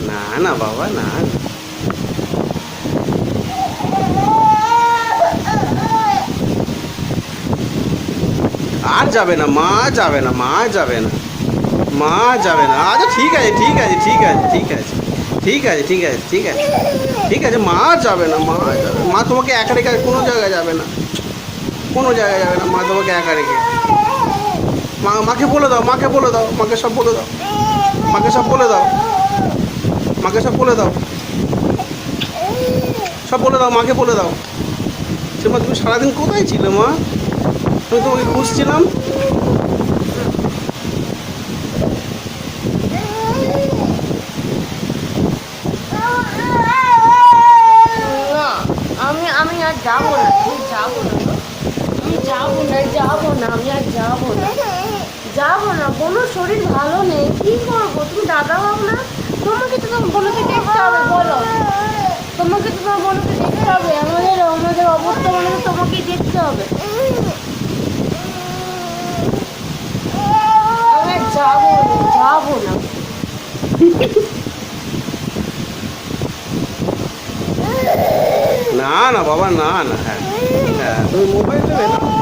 না না বাবা, না না। আর যাবে না, মা যাবে না, মা যাবে না, মা যাবে না। আচ্ছা ঠিক আছে, ঠিক আছে, ঠিক আছে, ঠিক আছে, ঠিক আছে, ঠিক আছে, ঠিক আছে, ঠিক আছে। মা যাবে না, মা যাবে, মা তোমাকে একা রেখে কোনো জায়গায় যাবে না, কোনো জায়গায় যাবে না। মা তোমাকে একা রেখে, মাকে বলে দাও, মাকে বলে দাও, মাকে সব বলে দাও, মাকে সব বলে দাও, মাকে সব বলে দাও, সব বলে দাও, মাকে বলে দাও। সে মা, তুমি সারাদিন কোথায় ছিলে মা? আমি তোমাকে খুঁজছিলাম। না, আমি আর যাবো না, আমি যাবো না গো। আমি যাবো না, যাবো না, আমি আর যাবো না, যাবো না। কোনো শরীর ভালো নেই, কি করবো? তুমি দাদা হও না, তোমাকে তো তোমার বোনকে দেখতে হবে, বলো। তোমাকে তো তোমার বোনকে দেখতে হবে, আমাদের আমাদের অবস্থা মানে তো তোমাকেই দেখতে হবে। আমি আর যাবো না, যাবো না। না না বাবা, না না। হ্যাঁ হ্যাঁ, তুমি মোবাইল দেবে না।